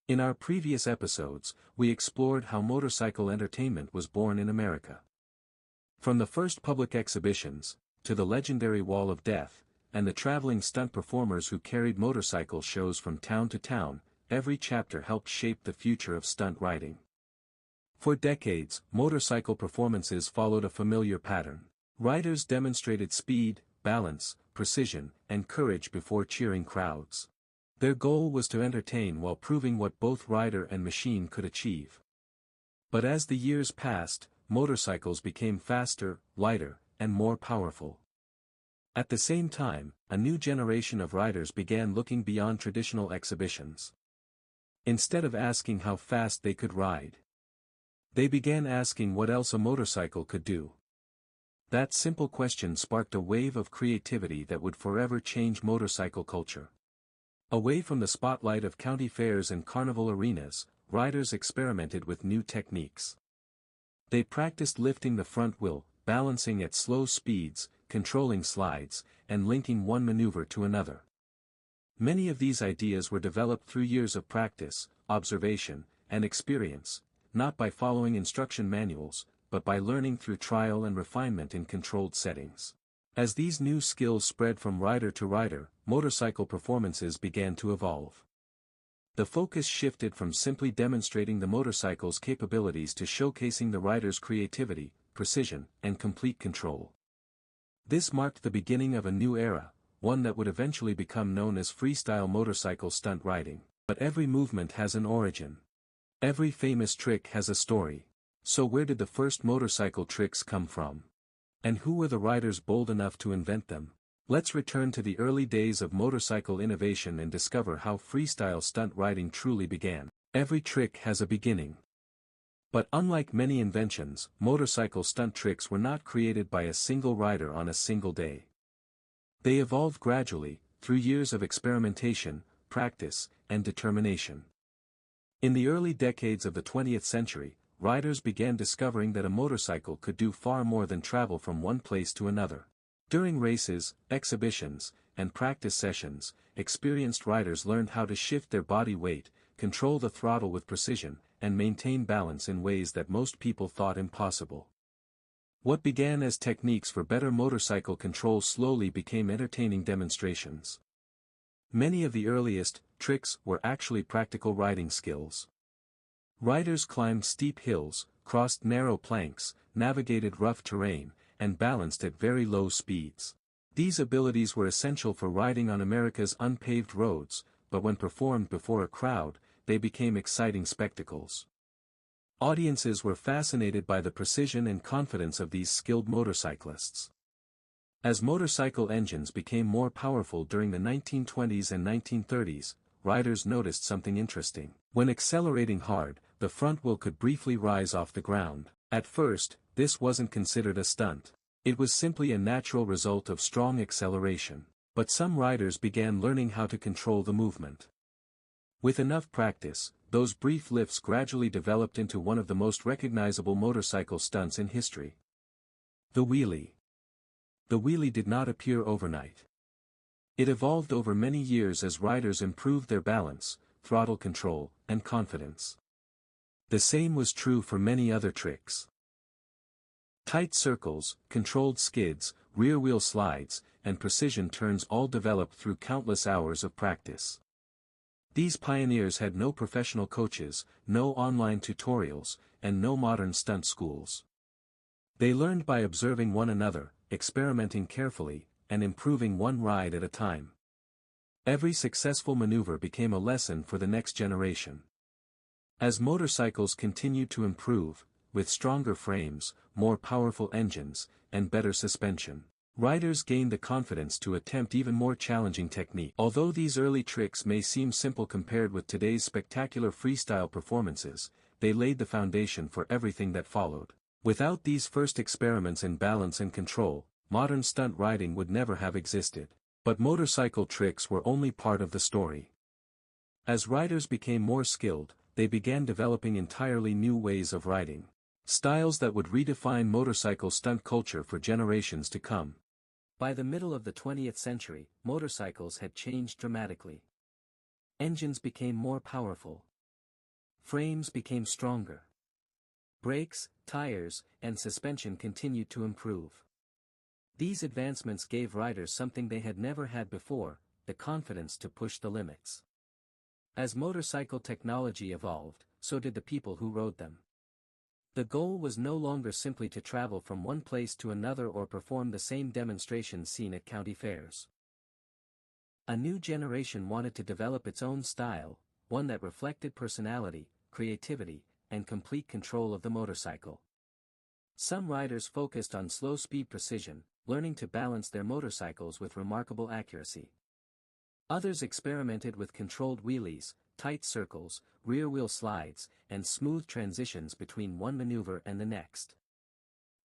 In our previous episodes, we explored how motorcycle entertainment was born in America. From the first public exhibitions, to the legendary Wall of Death, and the traveling stunt performers who carried motorcycle shows from town to town, every chapter helped shape the future of stunt riding. For decades, motorcycle performances followed a familiar pattern. Riders demonstrated speed, balance, precision, and courage before cheering crowds. Their goal was to entertain while proving what both rider and machine could achieve. But as the years passed, motorcycles became faster, lighter, and more powerful. At the same time, a new generation of riders began looking beyond traditional exhibitions. Instead of asking how fast they could ride, they began asking what else a motorcycle could do. That simple question sparked a wave of creativity that would forever change motorcycle culture. Away from the spotlight of county fairs and carnival arenas, riders experimented with new techniques. They practiced lifting the front wheel, balancing at slow speeds, controlling slides, and linking one maneuver to another. Many of these ideas were developed through years of practice, observation, and experience, not by following instruction manuals, but by learning through trial and refinement in controlled settings. As these new skills spread from rider to rider, motorcycle performances began to evolve. The focus shifted from simply demonstrating the motorcycle's capabilities to showcasing the rider's creativity, precision, and complete control. This marked the beginning of a new era, one that would eventually become known as freestyle motorcycle stunt riding. But every movement has an origin. Every famous trick has a story. So where did the first motorcycle tricks come from? And who were the riders bold enough to invent them? Let's return to the early days of motorcycle innovation and discover how freestyle stunt riding truly began. Every trick has a beginning. But unlike many inventions, motorcycle stunt tricks were not created by a single rider on a single day. They evolved gradually, through years of experimentation, practice, and determination. In the early decades of the 20th century, riders began discovering that a motorcycle could do far more than travel from one place to another. During races, exhibitions, and practice sessions, experienced riders learned how to shift their body weight, control the throttle with precision, and maintain balance in ways that most people thought impossible. What began as techniques for better motorcycle control slowly became entertaining demonstrations. Many of the earliest tricks were actually practical riding skills. Riders climbed steep hills, crossed narrow planks, navigated rough terrain, and balanced at very low speeds. These abilities were essential for riding on America's unpaved roads, but when performed before a crowd, they became exciting spectacles. Audiences were fascinated by the precision and confidence of these skilled motorcyclists. As motorcycle engines became more powerful during the 1920s and 1930s, riders noticed something interesting. When accelerating hard, the front wheel could briefly rise off the ground. At first, this wasn't considered a stunt. It was simply a natural result of strong acceleration. But some riders began learning how to control the movement. With enough practice, those brief lifts gradually developed into one of the most recognizable motorcycle stunts in history. The wheelie. The wheelie did not appear overnight. It evolved over many years as riders improved their balance, throttle control, and confidence. The same was true for many other tricks. Tight circles, controlled skids, rear-wheel slides, and precision turns all developed through countless hours of practice. These pioneers had no professional coaches, no online tutorials, and no modern stunt schools. They learned by observing one another, experimenting carefully, and improving one ride at a time. Every successful maneuver became a lesson for the next generation. As motorcycles continued to improve, with stronger frames, more powerful engines, and better suspension, riders gained the confidence to attempt even more challenging techniques. Although these early tricks may seem simple compared with today's spectacular freestyle performances, they laid the foundation for everything that followed. Without these first experiments in balance and control, modern stunt riding would never have existed. But motorcycle tricks were only part of the story. As riders became more skilled, they began developing entirely new ways of riding. Styles that would redefine motorcycle stunt culture for generations to come. By the middle of the 20th century, motorcycles had changed dramatically. Engines became more powerful. Frames became stronger. Brakes, tires, and suspension continued to improve. These advancements gave riders something they had never had before, the confidence to push the limits. As motorcycle technology evolved, so did the people who rode them. The goal was no longer simply to travel from one place to another or perform the same demonstrations seen at county fairs. A new generation wanted to develop its own style, one that reflected personality, creativity, and complete control of the motorcycle. Some riders focused on slow-speed precision, learning to balance their motorcycles with remarkable accuracy. Others experimented with controlled wheelies, tight circles, rear-wheel slides, and smooth transitions between one maneuver and the next.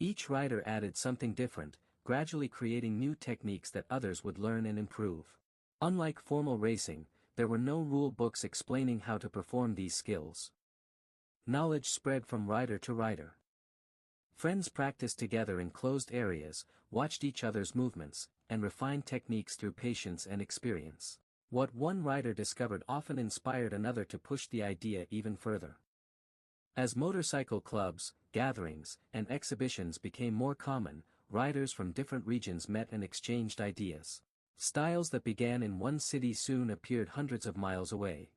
Each rider added something different, gradually creating new techniques that others would learn and improve. Unlike formal racing, there were no rule books explaining how to perform these skills. Knowledge spread from rider to rider. Friends practiced together in closed areas, watched each other's movements, and refined techniques through patience and experience. What one rider discovered often inspired another to push the idea even further. As motorcycle clubs, gatherings, and exhibitions became more common, riders from different regions met and exchanged ideas. Styles that began in one city soon appeared hundreds of miles away.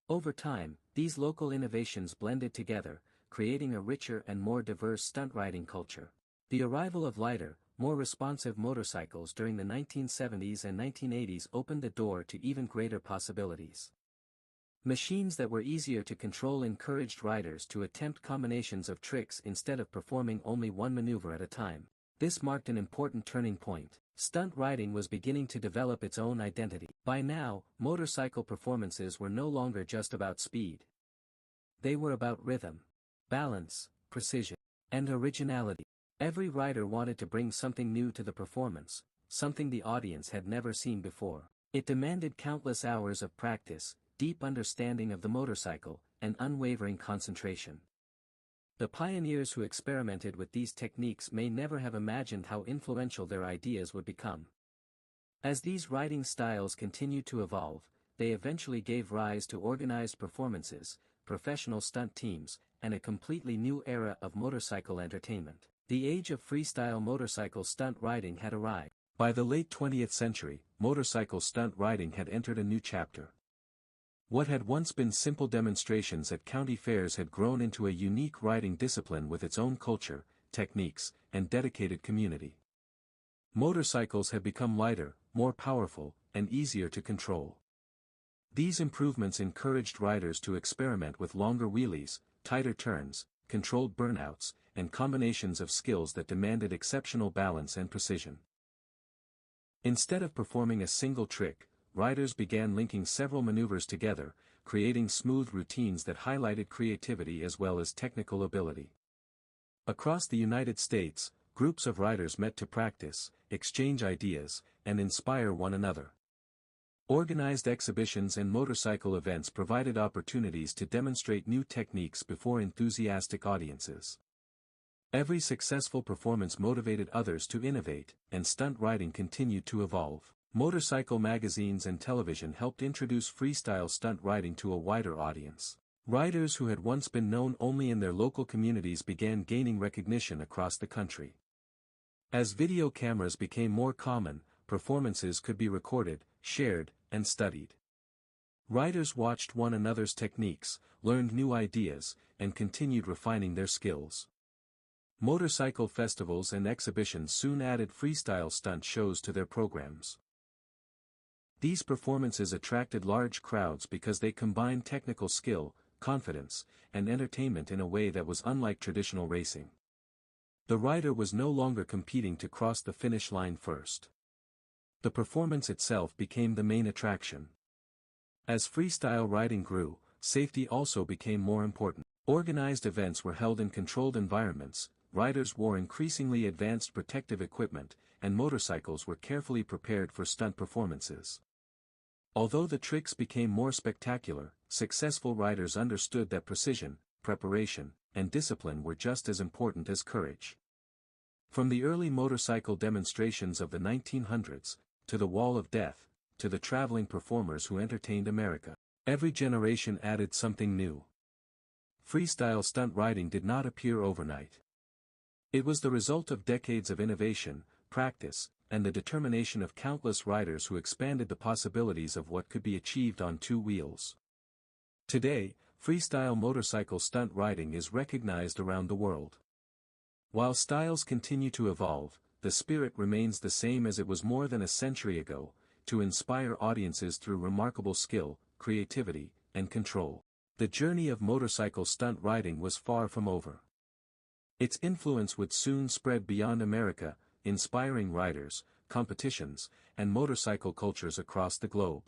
Over time, these local innovations blended together, creating a richer and more diverse stunt riding culture. The arrival of lighter, more responsive motorcycles during the 1970s and 1980s opened the door to even greater possibilities. Machines that were easier to control encouraged riders to attempt combinations of tricks instead of performing only one maneuver at a time. This marked an important turning point. Stunt riding was beginning to develop its own identity. By now, motorcycle performances were no longer just about speed. They were about rhythm, balance, precision, and originality. Every rider wanted to bring something new to the performance, something the audience had never seen before. It demanded countless hours of practice, deep understanding of the motorcycle, and unwavering concentration. The pioneers who experimented with these techniques may never have imagined how influential their ideas would become. As these riding styles continued to evolve, they eventually gave rise to organized performances, professional stunt teams, and a completely new era of motorcycle entertainment. The age of freestyle motorcycle stunt riding had arrived. By the late 20th century, motorcycle stunt riding had entered a new chapter. What had once been simple demonstrations at county fairs had grown into a unique riding discipline with its own culture, techniques, and dedicated community. Motorcycles had become lighter, more powerful, and easier to control. These improvements encouraged riders to experiment with longer wheelies, tighter turns, controlled burnouts, and combinations of skills that demanded exceptional balance and precision. Instead of performing a single trick, riders began linking several maneuvers together, creating smooth routines that highlighted creativity as well as technical ability. Across the United States, groups of riders met to practice, exchange ideas, and inspire one another. Organized exhibitions and motorcycle events provided opportunities to demonstrate new techniques before enthusiastic audiences. Every successful performance motivated others to innovate, and stunt riding continued to evolve. Motorcycle magazines and television helped introduce freestyle stunt riding to a wider audience. Riders who had once been known only in their local communities began gaining recognition across the country. As video cameras became more common, performances could be recorded, shared, and studied. Riders watched one another's techniques, learned new ideas, and continued refining their skills. Motorcycle festivals and exhibitions soon added freestyle stunt shows to their programs. These performances attracted large crowds because they combined technical skill, confidence, and entertainment in a way that was unlike traditional racing. The rider was no longer competing to cross the finish line first. The performance itself became the main attraction. As freestyle riding grew, safety also became more important. Organized events were held in controlled environments, riders wore increasingly advanced protective equipment, and motorcycles were carefully prepared for stunt performances. Although the tricks became more spectacular, successful riders understood that precision, preparation, and discipline were just as important as courage. From the early motorcycle demonstrations of the 1900s, to the Wall of Death, to the traveling performers who entertained America, every generation added something new. freestyle stunt riding did not appear overnight. It was the result of decades of innovation, practice, and the determination of countless riders who expanded the possibilities of what could be achieved on two wheels. Today, freestyle motorcycle stunt riding is recognized around the world. While styles continue to evolve, the spirit remains the same as it was more than a century ago, to inspire audiences through remarkable skill, creativity, and control. The journey of motorcycle stunt riding was far from over. Its influence would soon spread beyond America, inspiring riders, competitions, and motorcycle cultures across the globe.